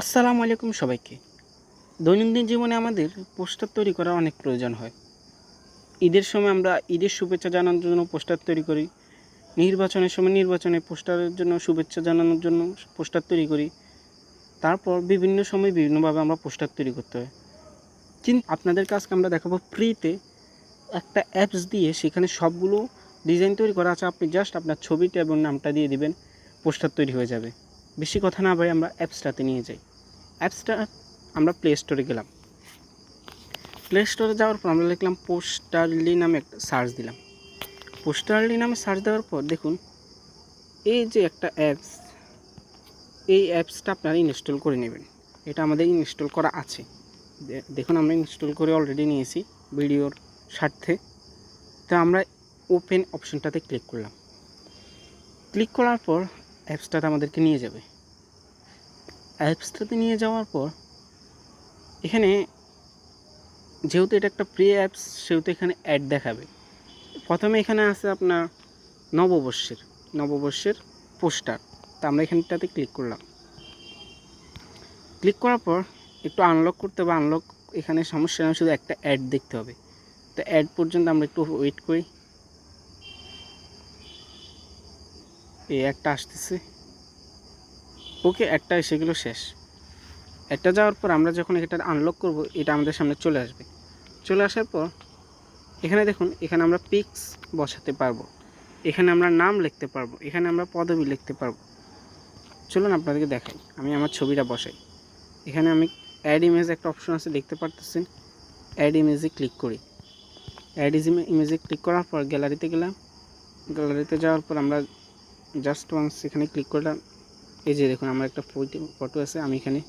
আসসালামু আলাইকুম সবাইকে। দৈনন্দিন জীবনে আমাদের পোস্টার তৈরি করার অনেক প্রয়োজন হয়। ঈদের সময় আমরা ঈদের শুভেচ্ছা জানানোর জন্য পোস্টার তৈরি করি। নির্বাচনের সময় নির্বাচনে পোস্টারের জন্য শুভেচ্ছা জানানোর জন্য পোস্টার তৈরি করি। তারপর বিভিন্ন সময় বিভিন্নভাবে আমরা পোস্টার তৈরি করতে হয়। কিন্তু আপনাদের কাজকে আমরা দেখাবো ফ্রিতে একটা অ্যাপস দিয়ে, সেখানে সবগুলো ডিজাইন তৈরি করা আছে। আপনি জাস্ট আপনার ছবিটা এবং নামটা দিয়ে দিবেন, পোস্টার তৈরি হয়ে যাবে। বেশি কথা না বলে আমরা অ্যাপসটাতে নিয়ে যাই। অ্যাপসটা আমরা প্লে স্টোরে গেলাম। প্লে স্টোরে যাওয়ার পর আমরা লিখলাম পোস্টারলি নামে একটা সার্চ দিলাম। পোস্টারলি নামে সার্চ দেওয়ার পর দেখুন এই যে একটা অ্যাপস, এই অ্যাপসটা আপনারা ইনস্টল করে নেবেন। এটা আমাদের ইনস্টল করা আছে। দেখুন আমরা ইনস্টল করে অলরেডি নিয়েছি ভিডিওর স্বার্থে। তো আমরা ওপেন অপশনটাতে ক্লিক করলাম। ক্লিক করার পর অ্যাপসটাতে আমাদেরকে নিয়ে যাবে। অ্যাপসটাতে নিয়ে যাওয়ার পর এখানে যেহেতু এটা একটা ফ্রি অ্যাপস, সেহেতু এখানে অ্যাড দেখাবে। প্রথমে এখানে আছে আপনার নববর্ষের পোস্টার। তো আমরা এখানটাতে ক্লিক করলাম। ক্লিক করার পর একটু আনলক করতে হবে। আনলক এখানে সমস্যা নেই, শুধু একটা অ্যাড দেখতে হবে। তো অ্যাড পর্যন্ত আমরা একটু ওয়েট করি। এই একটা আসতেছে। ওকে, একটা এসে গেল, শেষ। একটা যাওয়ার পর আমরা যখন এটা আনলক করব, এটা আমাদের সামনে চলে আসবে। চলে আসার পর এখানে দেখুন, এখানে আমরা পিক্স বসাতে পারবো, এখানে আমরা নাম লিখতে পারবো, এখানে আমরা পদবি লিখতে পারবো। চলুন আপনাদেরকে দেখাই। আমি আমার ছবিটা বসাই। এখানে আমি অ্যাড ইমেজ একটা অপশন আছে, দেখতে পারতেছেন। অ্যাড ইমেজে ক্লিক করি। অ্যাড ইমেজে ক্লিক করার পর গ্যালারিতে গেলাম। গ্যালারিতে যাওয়ার পর আমরা জাস্ট ওয়ান্স এখানে ক্লিক করলাম। এই যে দেখুন আমার একটা ফটো আছে, আমি এখানে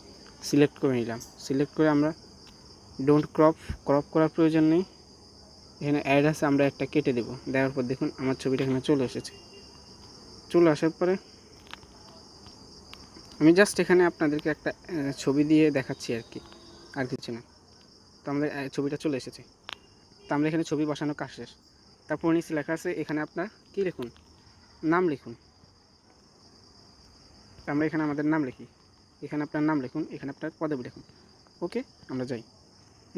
সিলেক্ট করে নিলাম। সিলেক্ট করে আমরা ডোন্ট ক্রপ করার প্রয়োজন নেই। এখানে অ্যাড আছে, আমরা একটা কেটে দেবো। দেওয়ার পর দেখুন আমার ছবিটা এখানে চলে এসেছে। চলে আসার পরে আমি জাস্ট এখানে আপনাদেরকে একটা ছবি দিয়ে দেখাচ্ছি আর কিছু না। তো আমাদের ছবিটা চলে এসেছে। তো আমরা এখানে ছবি বসানো কাজ শেষ। তারপর নিচে লেখা আছে, এখানে আপনার কী লিখুন, নাম লিখুন। আমরা এখানে আমাদের নাম লিখি। এখানে আপনার নাম লিখুন, এখানে আপনার পদবি লিখুন। ওকে, আমরা যাই।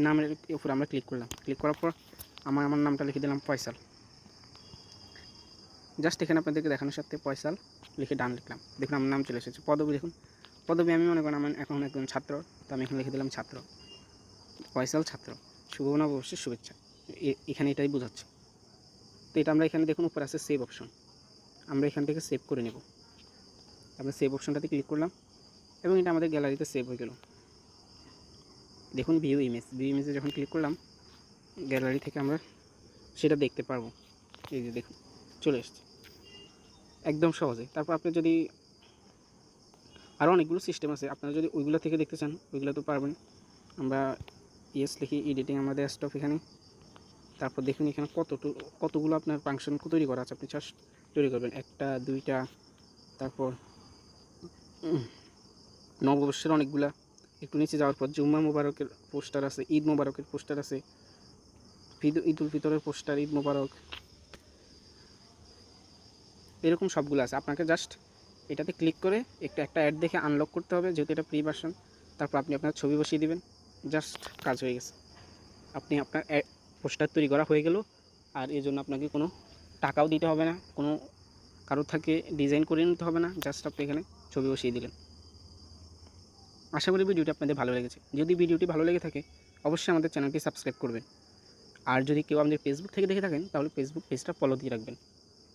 নামের উপর আমরা ক্লিক করলাম। ক্লিক করার পর আমার নামটা লিখে দিলাম ফয়সাল। জাস্ট এখানে আপনাদেরকে দেখানোর সাথে ফয়সাল লিখে ডান লিখলাম। দেখুন আমার নাম চলে এসেছে। পদবি দেখুন, পদবি আমি মনে করেন আমার এখন একজন ছাত্র, তো আমি এখানে লিখে দিলাম ছাত্র, ফয়সাল ছাত্র, শুভ নববর্ষের শুভেচ্ছা। এখানে এটাই বোঝাচ্ছে। তো এটা আমরা এখানে দেখুন উপরে আছে সেভ অপশন, আমরা এখান থেকে সেভ করে নেব। আমরা সেভ অপশনটাতে ক্লিক করলাম এবং এটা আমাদের গ্যালারিতে সেভ হয়ে গেল। দেখুন ভিউ ইমেজে যখন ক্লিক করলাম, গ্যালারি থেকে আমরা সেটা দেখতে পারবো। এই যে দেখুন চলে এসছে একদম সহজে। তারপর আপনি যদি আরও অনেকগুলো সিস্টেম আছে, আপনারা যদি ওইগুলো থেকে দেখতে চান ওইগুলো তো পারবেন। আমরা ইয়েস লিখি, এডিটিং আমাদের স্টপ এখানে। তারপর দেখুন এখানে কতগুলো আপনার ফাংশন তৈরি করা আছে, আপনি জাস্ট তৈরি করবেন একটা দুইটা। তারপর নববর্ষের অনেকগুলা। একটু নিচে যাওয়ার পর জুম্মা মোবারকের পোস্টার আছে, ঈদ মোবারকের পোস্টার আছে, ঈদ উল ফিতরের পোস্টার, ঈদ মোবারক, এরকম সবগুলো আছে। আপনাকে জাস্ট এটাতে ক্লিক করে একটা অ্যাড দেখে আনলক করতে হবে, যেহেতু এটা প্রি ভার্সন। তারপর আপনি আপনার ছবি বসিয়ে দিবেন, জাস্ট কাজ হয়ে গেছে। আপনি আপনার পোস্টার তৈরি করা হয়ে গেল। আর এই জন্য আপনাকে কোনো টাকাও দিতে হবে না, কোনো কারোর থেকে ডিজাইন করে নিতে হবে না। জাস্ট আপনি এখানে ছবি বসিয়ে দিলেন। আশা করি ভিডিওটি আপনাদের ভালো লেগেছে। যদি ভিডিওটি ভালো লেগে থাকে অবশ্যই আমাদের চ্যানেলটি সাবস্ক্রাইব করবেন। আর যদি কেউ আমাদের ফেসবুক থেকে দেখে থাকেন তাহলে ফেসবুক পেজটা ফলো দিয়ে রাখবেন।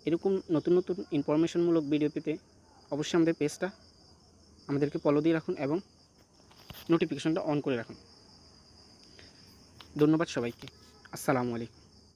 এরকম নতুন নতুন ইনফরমেশনমূলক ভিডিও পেতে অবশ্যই আমাদের পেজটা আমাদেরকে ফলো দিয়ে রাখুন এবং নোটিফিকেশনটা অন করে রাখুন। ধন্যবাদ সবাইকে। আসসালামু আলাইকুম।